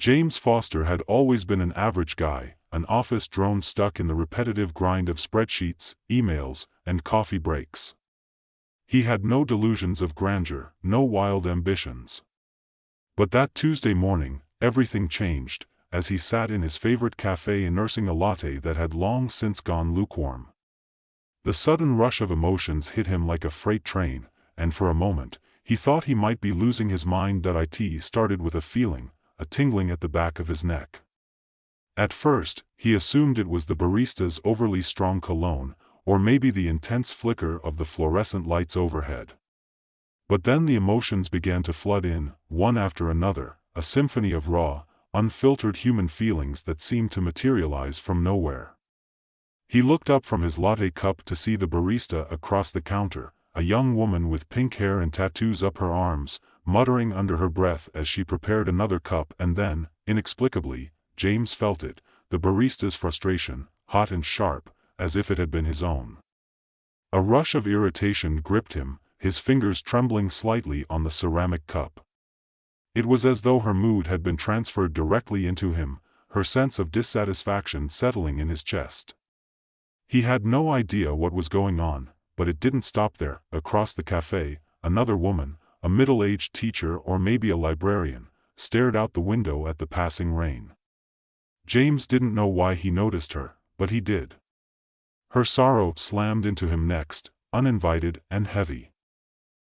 James Foster had always been an average guy, an office drone stuck in the repetitive grind of spreadsheets, emails, and coffee breaks. He had no delusions of grandeur, no wild ambitions. But that Tuesday morning, everything changed, as he sat in his favorite cafe nursing a latte that had long since gone lukewarm. The sudden rush of emotions hit him like a freight train, and for a moment, he thought he might be losing his mind. It started with a feeling, a tingling at the back of his neck. At first, he assumed it was the barista's overly strong cologne, or maybe the intense flicker of the fluorescent lights overhead. But then the emotions began to flood in, one after another, a symphony of raw, unfiltered human feelings that seemed to materialize from nowhere. He looked up from his latte cup to see the barista across the counter, a young woman with pink hair and tattoos up her arms, muttering under her breath as she prepared another cup, and then, inexplicably, James felt it, the barista's frustration, hot and sharp, as if it had been his own. A rush of irritation gripped him, his fingers trembling slightly on the ceramic cup. It was as though her mood had been transferred directly into him, her sense of dissatisfaction settling in his chest. He had no idea what was going on, but it didn't stop there. Across the cafe, another woman, a middle-aged teacher or maybe a librarian, stared out the window at the passing rain. James didn't know why he noticed her, but he did. Her sorrow slammed into him next, uninvited and heavy.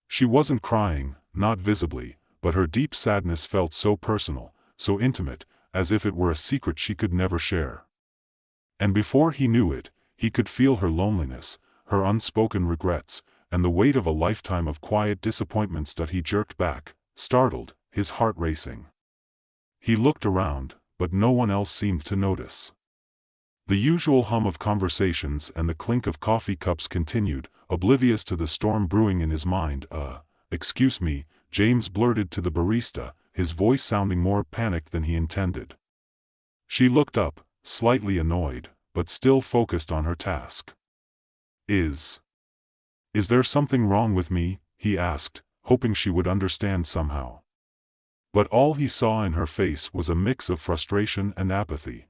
She wasn't crying, not visibly, but her deep sadness felt so personal, so intimate, as if it were a secret she could never share. And before he knew it, he could feel her loneliness, her unspoken regrets, and the weight of a lifetime of quiet disappointments. He jerked back, startled, his heart racing. He looked around, but no one else seemed to notice. The usual hum of conversations and the clink of coffee cups continued, oblivious to the storm brewing in his mind. Excuse me," James blurted to the barista, his voice sounding more panicked than he intended. She looked up, slightly annoyed, but still focused on her task. Is there something wrong with me?" he asked, hoping she would understand somehow. But all he saw in her face was a mix of frustration and apathy.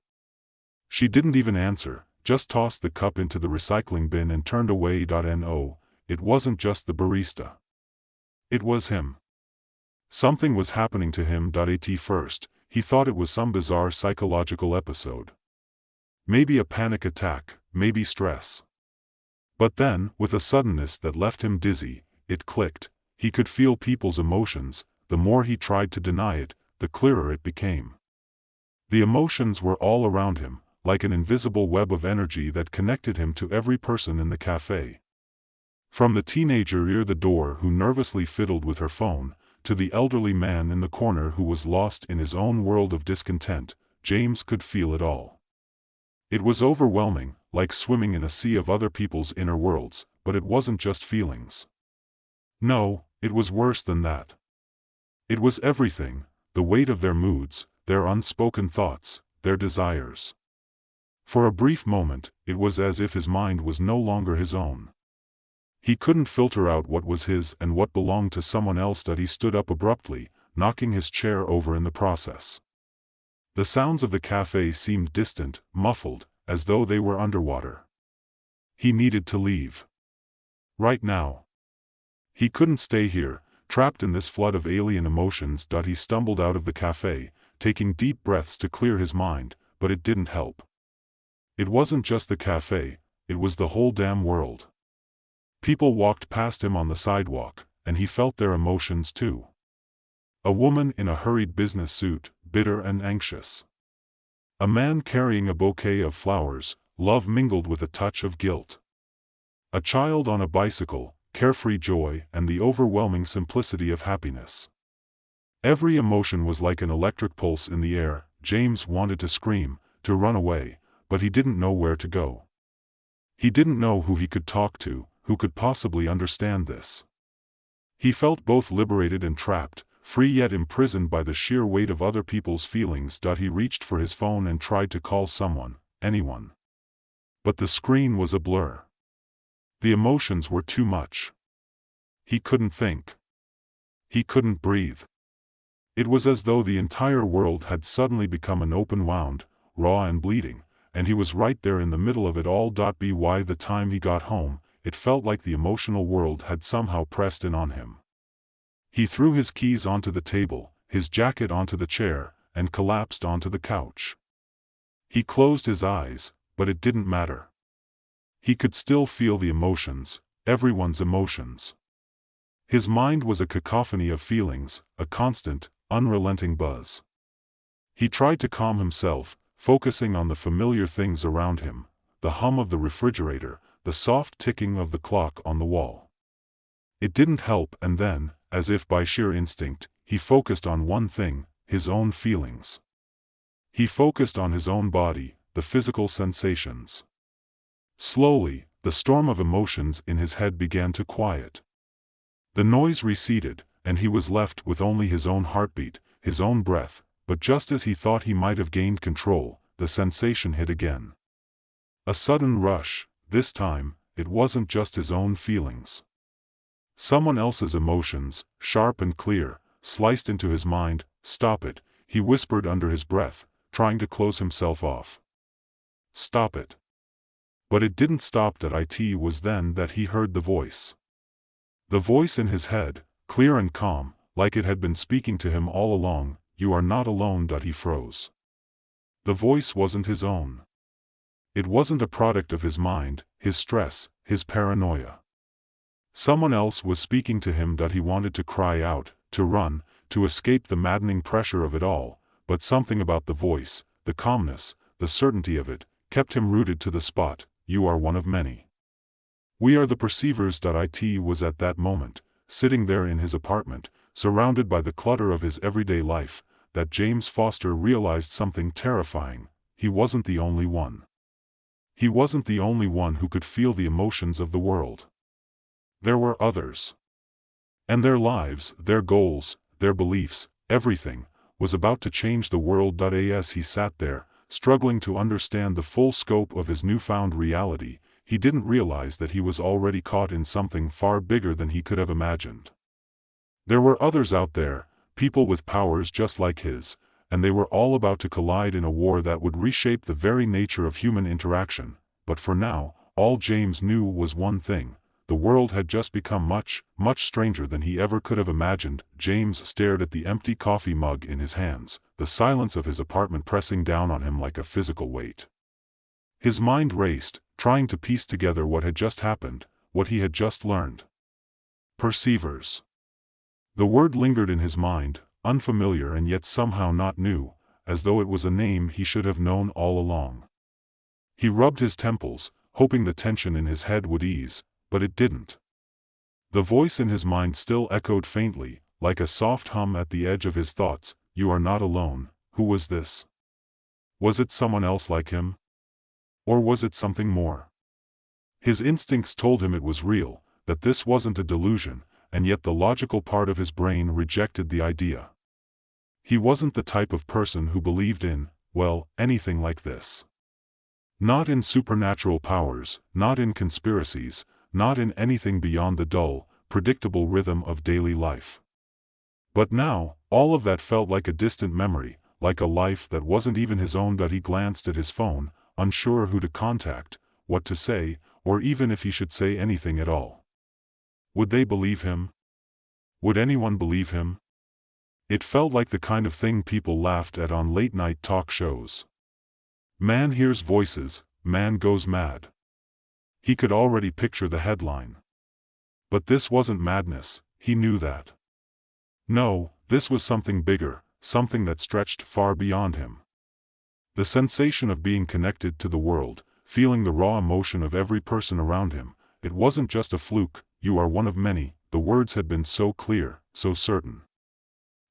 She didn't even answer, just tossed the cup into the recycling bin and turned away. No, it wasn't just the barista. It was him. Something was happening to him. At first, he thought it was some bizarre psychological episode. Maybe a panic attack, maybe stress. But then, with a suddenness that left him dizzy, it clicked. He could feel people's emotions. The more he tried to deny it, the clearer it became. The emotions were all around him, like an invisible web of energy that connected him to every person in the cafe. From the teenager near the door who nervously fiddled with her phone, to the elderly man in the corner who was lost in his own world of discontent, James could feel it all. It was overwhelming, like swimming in a sea of other people's inner worlds, but it wasn't just feelings. No, it was worse than that. It was everything, the weight of their moods, their unspoken thoughts, their desires. For a brief moment, it was as if his mind was no longer his own. He couldn't filter out what was his and what belonged to someone else. He stood up abruptly, knocking his chair over in the process. The sounds of the cafe seemed distant, muffled, as though they were underwater. He needed to leave. Right now. He couldn't stay here, trapped in this flood of alien emotions. He stumbled out of the cafe, taking deep breaths to clear his mind, but it didn't help. It wasn't just the cafe, it was the whole damn world. People walked past him on the sidewalk, and he felt their emotions too. A woman in a hurried business suit, bitter and anxious. A man carrying a bouquet of flowers, love mingled with a touch of guilt. A child on a bicycle, carefree joy and the overwhelming simplicity of happiness. Every emotion was like an electric pulse in the air. James wanted to scream, to run away, but he didn't know where to go. He didn't know who he could talk to, who could possibly understand this. He felt both liberated and trapped, free yet imprisoned by the sheer weight of other people's feelings. He reached for his phone and tried to call someone, anyone. But the screen was a blur. The emotions were too much. He couldn't think. He couldn't breathe. It was as though the entire world had suddenly become an open wound, raw and bleeding, and he was right there in the middle of it all. By the time he got home, it felt like the emotional world had somehow pressed in on him. He threw his keys onto the table, his jacket onto the chair, and collapsed onto the couch. He closed his eyes, but it didn't matter. He could still feel the emotions, everyone's emotions. His mind was a cacophony of feelings, a constant, unrelenting buzz. He tried to calm himself, focusing on the familiar things around him, the hum of the refrigerator, the soft ticking of the clock on the wall. It didn't help, and then, as if by sheer instinct, he focused on one thing, his own feelings. He focused on his own body, the physical sensations. Slowly, the storm of emotions in his head began to quiet. The noise receded, and he was left with only his own heartbeat, his own breath, but just as he thought he might have gained control, the sensation hit again. A sudden rush. This time, it wasn't just his own feelings. Someone else's emotions, sharp and clear, sliced into his mind. "Stop it," he whispered under his breath, trying to close himself off. "Stop it." But it didn't stop. It was then that he heard the voice. The voice in his head, clear and calm, like it had been speaking to him all along. "You are not alone." He froze. The voice wasn't his own. It wasn't a product of his mind, his stress, his paranoia. Someone else was speaking to him. He wanted to cry out, to run, to escape the maddening pressure of it all, but something about the voice, the calmness, the certainty of it, kept him rooted to the spot. "You are one of many. We are the perceivers." It was at that moment, sitting there in his apartment, surrounded by the clutter of his everyday life, that James Foster realized something terrifying. He wasn't the only one. He wasn't the only one who could feel the emotions of the world. There were others. And their lives, their goals, their beliefs, everything, was about to change the world. As he sat there, struggling to understand the full scope of his newfound reality, he didn't realize that he was already caught in something far bigger than he could have imagined. There were others out there, people with powers just like his, and they were all about to collide in a war that would reshape the very nature of human interaction. But for now, all James knew was one thing: the world had just become much, much stranger than he ever could have imagined. James stared at the empty coffee mug in his hands, the silence of his apartment pressing down on him like a physical weight. His mind raced, trying to piece together what had just happened, what he had just learned. Perceivers. The word lingered in his mind, unfamiliar and yet somehow not new, as though it was a name he should have known all along. He rubbed his temples, hoping the tension in his head would ease, but it didn't. The voice in his mind still echoed faintly, like a soft hum at the edge of his thoughts. "You are not alone." Who was this? Was it someone else like him? Or was it something more? His instincts told him it was real, that this wasn't a delusion, and yet the logical part of his brain rejected the idea. He wasn't the type of person who believed in, well, anything like this. Not in supernatural powers, not in conspiracies, not in anything beyond the dull, predictable rhythm of daily life. But now, all of that felt like a distant memory, like a life that wasn't even his own. He glanced at his phone, unsure who to contact, what to say, or even if he should say anything at all. Would they believe him? Would anyone believe him? It felt like the kind of thing people laughed at on late-night talk shows. "Man hears voices, man goes mad." He could already picture the headline. But this wasn't madness, he knew that. No, this was something bigger, something that stretched far beyond him. The sensation of being connected to the world, feeling the raw emotion of every person around him, it wasn't just a fluke. "You are one of many," the words had been so clear, so certain.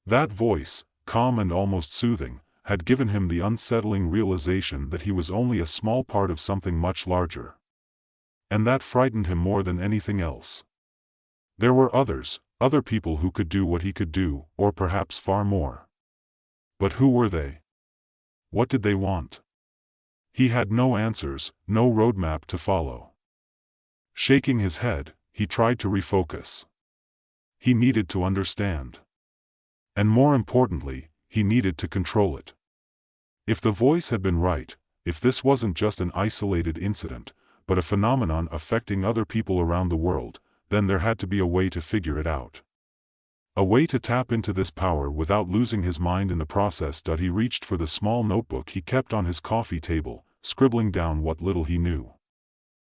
That voice, calm and almost soothing, had given him the unsettling realization that he was only a small part of something much larger. And that frightened him more than anything else. There were others, other people who could do what he could do, or perhaps far more. But who were they? What did they want? He had no answers, no roadmap to follow. Shaking his head, he tried to refocus. He needed to understand. And more importantly, he needed to control it. If the voice had been right, if this wasn't just an isolated incident, but a phenomenon affecting other people around the world, then there had to be a way to figure it out. A way to tap into this power without losing his mind in the process. He reached for the small notebook he kept on his coffee table, scribbling down what little he knew.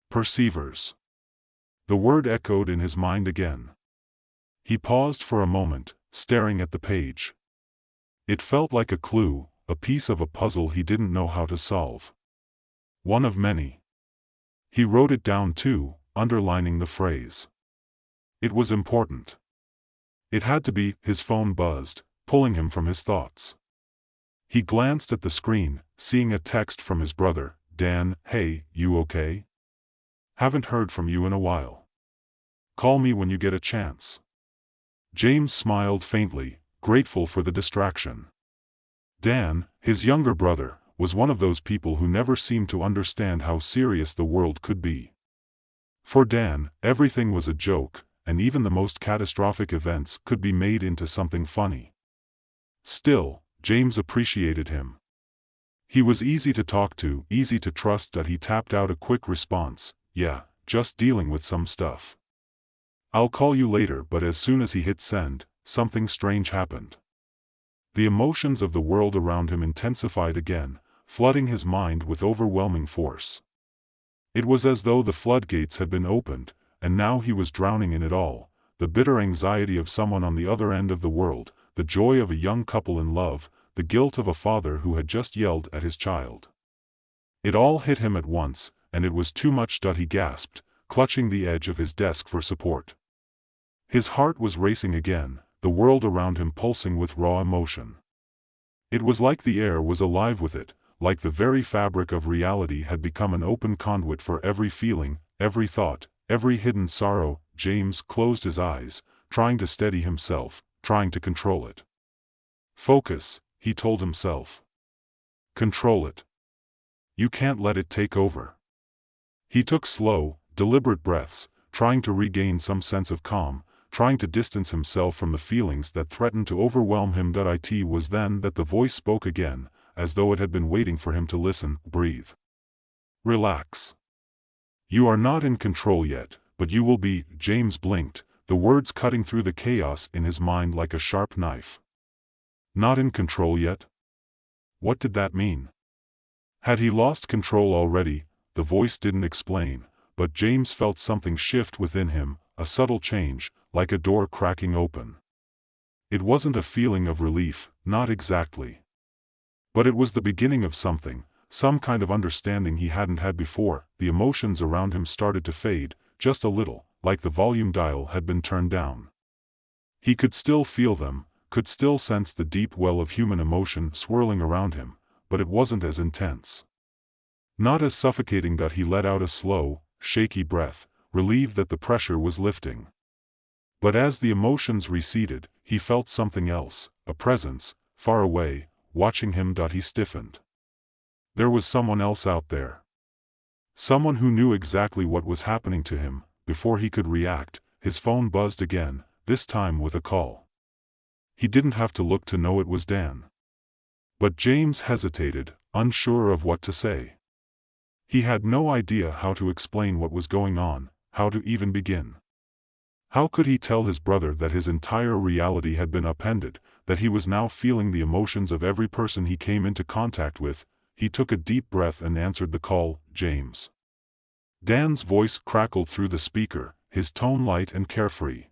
Perceivers. The word echoed in his mind again. He paused for a moment, staring at the page. It felt like a clue, a piece of a puzzle he didn't know how to solve. One of many. He wrote it down too, underlining the phrase. It was important. It had to be. His phone buzzed, pulling him from his thoughts. He glanced at the screen, seeing a text from his brother, Dan. "Hey, you okay? Haven't heard from you in a while. Call me when you get a chance." James smiled faintly, grateful for the distraction. Dan, his younger brother, was one of those people who never seemed to understand how serious the world could be. For Dan, everything was a joke, and even the most catastrophic events could be made into something funny. Still, James appreciated him. He was easy to talk to, easy to trust. He tapped out a quick response, "Yeah, just dealing with some stuff. I'll call you later." But as soon as he hit send, something strange happened. The emotions of the world around him intensified again, flooding his mind with overwhelming force. It was as though the floodgates had been opened, and now he was drowning in it all: the bitter anxiety of someone on the other end of the world, the joy of a young couple in love, the guilt of a father who had just yelled at his child. It all hit him at once, and it was too much. He gasped, clutching the edge of his desk for support. His heart was racing again, the world around him pulsing with raw emotion. It was like the air was alive with it, like the very fabric of reality had become an open conduit for every feeling, every thought, every hidden sorrow. James closed his eyes, trying to steady himself, trying to control it. "Focus," he told himself. "Control it. You can't let it take over." He took slow, deliberate breaths, trying to regain some sense of calm, trying to distance himself from the feelings that threatened to overwhelm him. It was then that the voice spoke again, as though it had been waiting for him to listen. "Breathe. Relax. You are not in control yet, but you will be." James blinked, the words cutting through the chaos in his mind like a sharp knife. Not in control yet? What did that mean? Had he lost control already? The voice didn't explain, but James felt something shift within him, a subtle change, like a door cracking open. It wasn't a feeling of relief, not exactly. But it was the beginning of something, some kind of understanding he hadn't had before. The emotions around him started to fade, just a little, like the volume dial had been turned down. He could still feel them, could still sense the deep well of human emotion swirling around him, but it wasn't as intense. Not as suffocating. He let out a slow, shaky breath, relieved that the pressure was lifting. But as the emotions receded, he felt something else, a presence, far away, watching him. He stiffened. There was someone else out there. Someone who knew exactly what was happening to him. Before he could react, his phone buzzed again, this time with a call. He didn't have to look to know it was Dan. But James hesitated, unsure of what to say. He had no idea how to explain what was going on, how to even begin. How could he tell his brother that his entire reality had been upended, that he was now feeling the emotions of every person he came into contact with? He took a deep breath and answered the call. "James." Dan's voice crackled through the speaker, his tone light and carefree.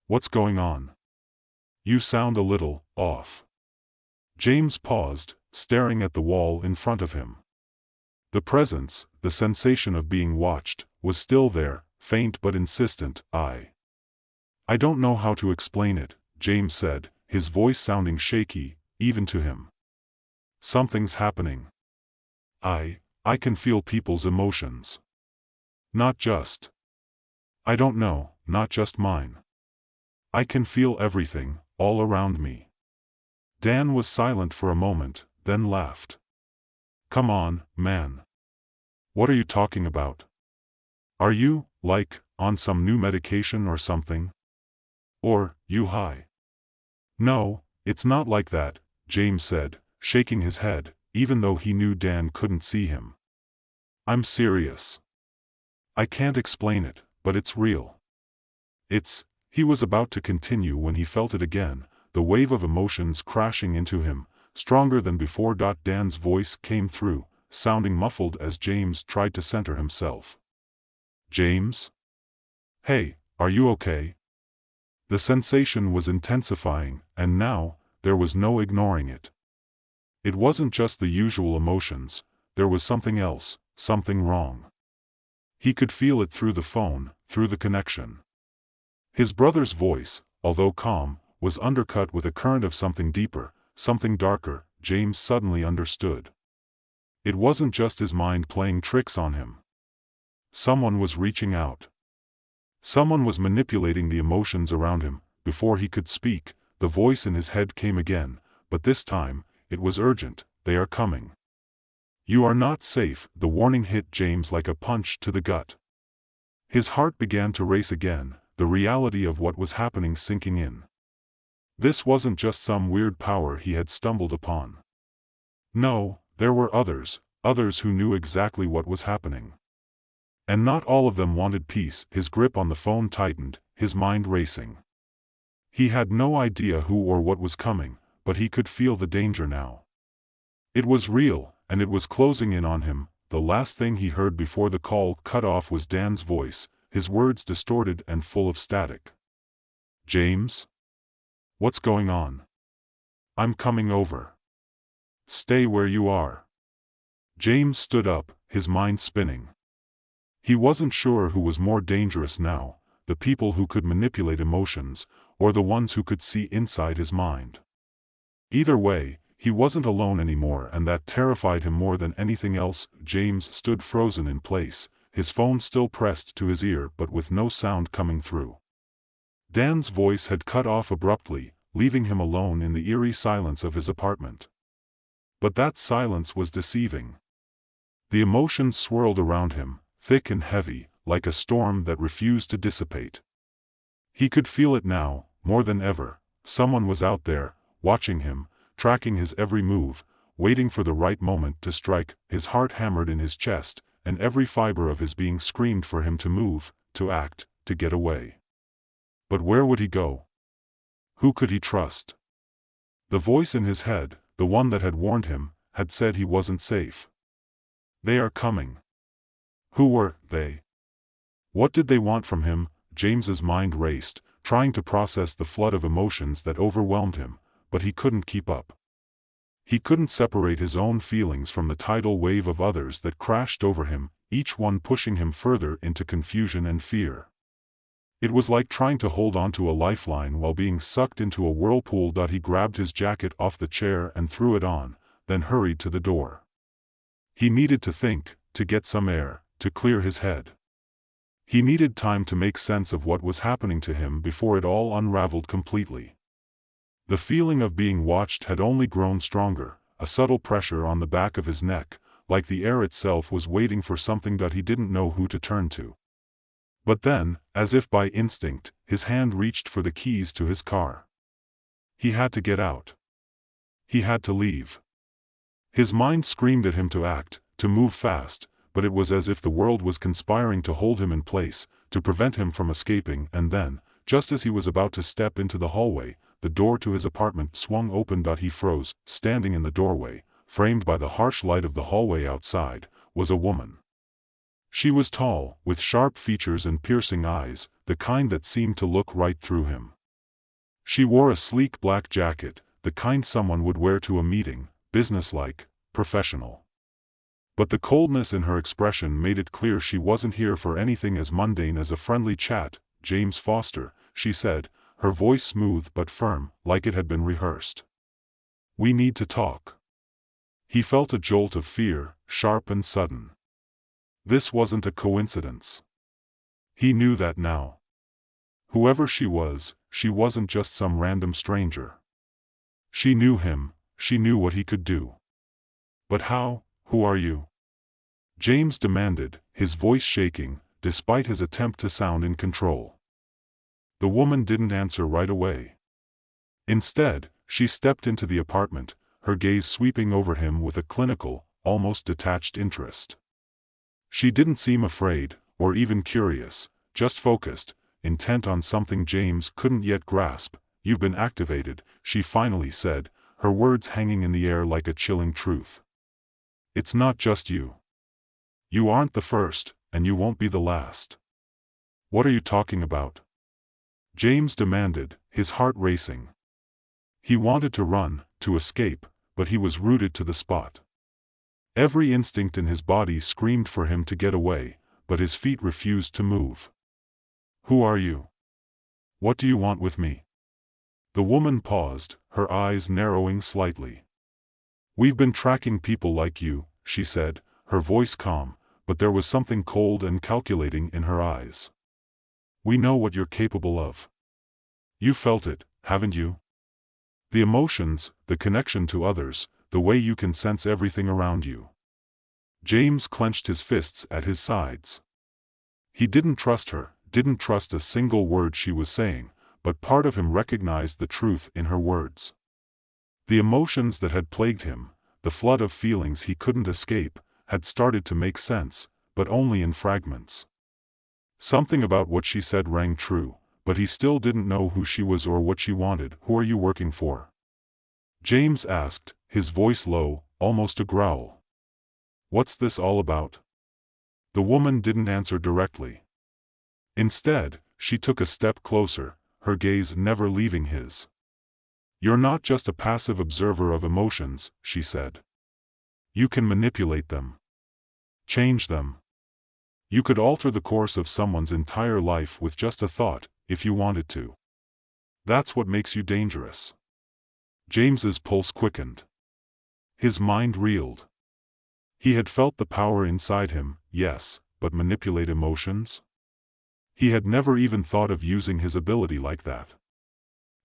"What's going on? You sound a little off." James paused, staring at the wall in front of him. The presence, the sensation of being watched, was still there, faint but insistent. I don't know how to explain it," James said, his voice sounding shaky, even to him. "Something's happening. I can feel people's emotions. Not just. I don't know, not just mine. I can feel everything, all around me." Dan was silent for a moment, then laughed. "Come on, man. What are you talking about? Are you, like, on some new medication or something? Or, you high?" No, it's not like that, James said, shaking his head, even though he knew Dan couldn't see him. I'm serious. I can't explain it, but it's real. He was about to continue when he felt it again, the wave of emotions crashing into him, stronger than before. Dan's voice came through, sounding muffled as James tried to center himself. James? Hey, are you okay? The sensation was intensifying, and now, there was no ignoring it. It wasn't just the usual emotions, there was something else, something wrong. He could feel it through the phone, through the connection. His brother's voice, although calm, was undercut with a current of something deeper, something darker. James suddenly understood. It wasn't just his mind playing tricks on him. Someone was reaching out. Someone was manipulating the emotions around him. Before he could speak, the voice in his head came again, but this time, it was urgent. They are coming. You are not safe. The warning hit James like a punch to the gut. His heart began to race again, the reality of what was happening sinking in. This wasn't just some weird power he had stumbled upon. No, there were others who knew exactly what was happening. And not all of them wanted peace. His grip on the phone tightened, his mind racing. He had no idea who or what was coming, but he could feel the danger now. It was real, and it was closing in on him. The last thing he heard before the call cut off was Dan's voice, his words distorted and full of static. James? What's going on? I'm coming over. Stay where you are. James stood up, his mind spinning. He wasn't sure who was more dangerous now, the people who could manipulate emotions, or the ones who could see inside his mind. Either way, he wasn't alone anymore, and that terrified him more than anything else. James stood frozen in place, his phone still pressed to his ear but with no sound coming through. Dan's voice had cut off abruptly, leaving him alone in the eerie silence of his apartment. But that silence was deceiving. The emotions swirled around him, thick and heavy, like a storm that refused to dissipate. He could feel it now, more than ever. Someone was out there, watching him, tracking his every move, waiting for the right moment to strike. His heart hammered in his chest, and every fiber of his being screamed for him to move, to act, to get away. But where would he go? Who could he trust? The voice in his head, the one that had warned him, had said he wasn't safe. They are coming. Who were they? What did they want from him? James's mind raced, trying to process the flood of emotions that overwhelmed him, but he couldn't keep up. He couldn't separate his own feelings from the tidal wave of others that crashed over him, each one pushing him further into confusion and fear. It was like trying to hold onto a lifeline while being sucked into a whirlpool. He grabbed his jacket off the chair and threw it on, then hurried to the door. He needed to think, to get some air, to clear his head. He needed time to make sense of what was happening to him before it all unraveled completely. The feeling of being watched had only grown stronger, a subtle pressure on the back of his neck, like the air itself was waiting for something he didn't know who to turn to. But then, as if by instinct, his hand reached for the keys to his car. He had to get out. He had to leave. His mind screamed at him to act, to move fast, but it was as if the world was conspiring to hold him in place, to prevent him from escaping. And then, just as he was about to step into the hallway, the door to his apartment swung open. He froze. Standing in the doorway, framed by the harsh light of the hallway outside, was a woman. She was tall, with sharp features and piercing eyes, the kind that seemed to look right through him. She wore a sleek black jacket, the kind someone would wear to a meeting, businesslike, professional. But the coldness in her expression made it clear she wasn't here for anything as mundane as a friendly chat. James Foster, she said, her voice smooth but firm, like it had been rehearsed. We need to talk. He felt a jolt of fear, sharp and sudden. This wasn't a coincidence. He knew that now. Whoever she wasn't just some random stranger. She knew him, she knew what he could do. But how? Who are you? James demanded, his voice shaking, despite his attempt to sound in control. The woman didn't answer right away. Instead, she stepped into the apartment, her gaze sweeping over him with a clinical, almost detached interest. She didn't seem afraid, or even curious, just focused, intent on something James couldn't yet grasp. "You've been activated," she finally said, her words hanging in the air like a chilling truth. "It's not just you. You aren't the first, and you won't be the last." "What are you talking about?" James demanded, his heart racing. He wanted to run, to escape, but he was rooted to the spot. Every instinct in his body screamed for him to get away, but his feet refused to move. "Who are you? What do you want with me?" The woman paused, her eyes narrowing slightly. "We've been tracking people like you," she said, her voice calm, but there was something cold and calculating in her eyes. "We know what you're capable of. You felt it, haven't you? The emotions, the connection to others, the way you can sense everything around you." James clenched his fists at his sides. He didn't trust her, didn't trust a single word she was saying, but part of him recognized the truth in her words. The emotions that had plagued him, the flood of feelings he couldn't escape, had started to make sense, but only in fragments. Something about what she said rang true, but he still didn't know who she was or what she wanted. "Who are you working for?" James asked, his voice low, almost a growl. "What's this all about?" The woman didn't answer directly. Instead, she took a step closer, her gaze never leaving his. "You're not just a passive observer of emotions," she said. "You can manipulate them. Change them. You could alter the course of someone's entire life with just a thought, if you wanted to. That's what makes you dangerous." James's pulse quickened. His mind reeled. He had felt the power inside him, yes, but manipulate emotions? He had never even thought of using his ability like that.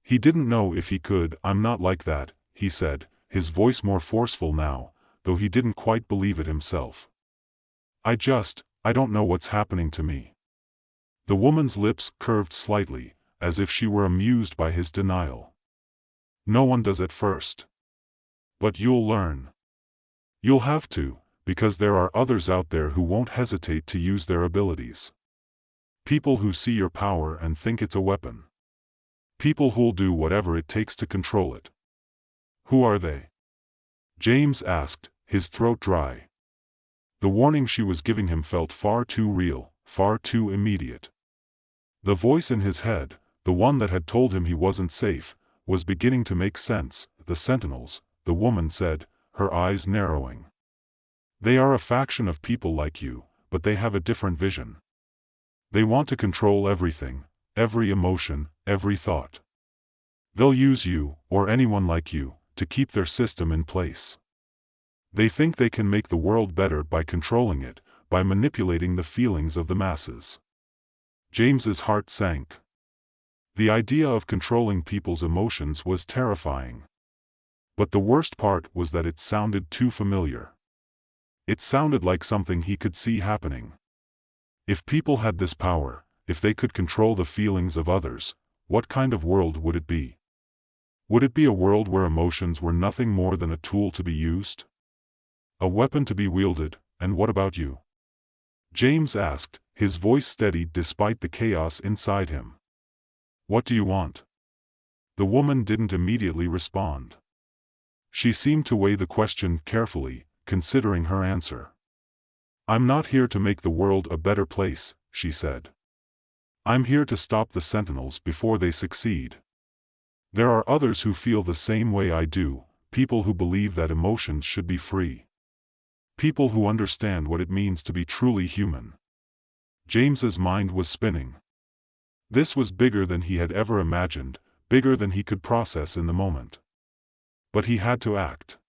He didn't know if he could. "I'm not like that," he said, his voice more forceful now, though he didn't quite believe it himself. I don't know what's happening to me." The woman's lips curved slightly, as if she were amused by his denial. "No one does at first. But you'll learn. You'll have to, because there are others out there who won't hesitate to use their abilities. People who see your power and think it's a weapon. People who'll do whatever it takes to control it." "Who are they?" James asked, his throat dry. The warning she was giving him felt far too real, far too immediate. The voice in his head, the one that had told him he wasn't safe, was beginning to make sense. "The Sentinels," the woman said, her eyes narrowing. "They are a faction of people like you, but they have a different vision. They want to control everything, every emotion, every thought. They'll use you, or anyone like you, to keep their system in place. They think they can make the world better by controlling it, by manipulating the feelings of the masses." James's heart sank. The idea of controlling people's emotions was terrifying. But the worst part was that it sounded too familiar. It sounded like something he could see happening. If people had this power, if they could control the feelings of others, what kind of world would it be? Would it be a world where emotions were nothing more than a tool to be used? A weapon to be wielded? "And what about you?" James asked, his voice steady despite the chaos inside him. "What do you want?" The woman didn't immediately respond. She seemed to weigh the question carefully, considering her answer. "I'm not here to make the world a better place," she said. "I'm here to stop the Sentinels before they succeed. There are others who feel the same way I do, people who believe that emotions should be free. People who understand what it means to be truly human." James's mind was spinning. This was bigger than he had ever imagined, bigger than he could process in the moment. But he had to act.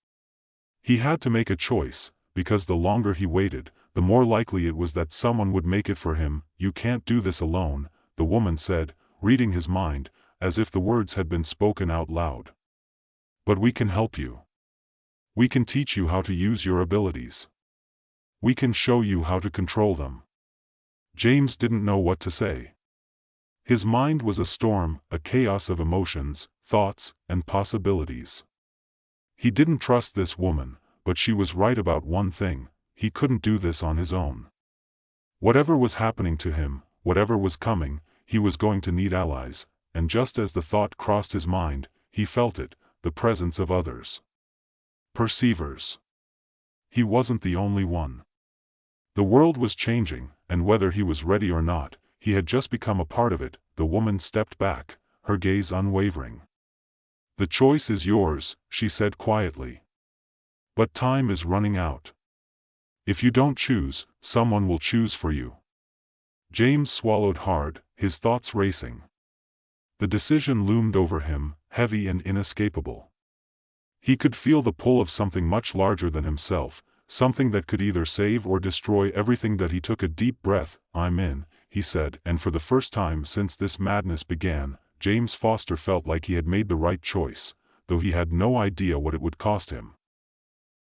He had to make a choice, because the longer he waited, the more likely it was that someone would make it for him. "You can't do this alone," the woman said, reading his mind, as if the words had been spoken out loud. "But we can help you. We can teach you how to use your abilities. We can show you how to control them." James didn't know what to say. His mind was a storm, a chaos of emotions, thoughts, and possibilities. He didn't trust this woman, but she was right about one thing: he couldn't do this on his own. Whatever was happening to him, whatever was coming, he was going to need allies, and just as the thought crossed his mind, he felt it, the presence of others. Perceivers. He wasn't the only one. The world was changing, and whether he was ready or not, he had just become a part of it. The woman stepped back, her gaze unwavering. "The choice is yours," she said quietly. "But time is running out. If you don't choose, someone will choose for you." James swallowed hard, his thoughts racing. The decision loomed over him, heavy and inescapable. He could feel the pull of something much larger than himself, something that could either save or destroy everything. That he took a deep breath. "I'm in," he said, and for the first time since this madness began, James Foster felt like he had made the right choice, though he had no idea what it would cost him.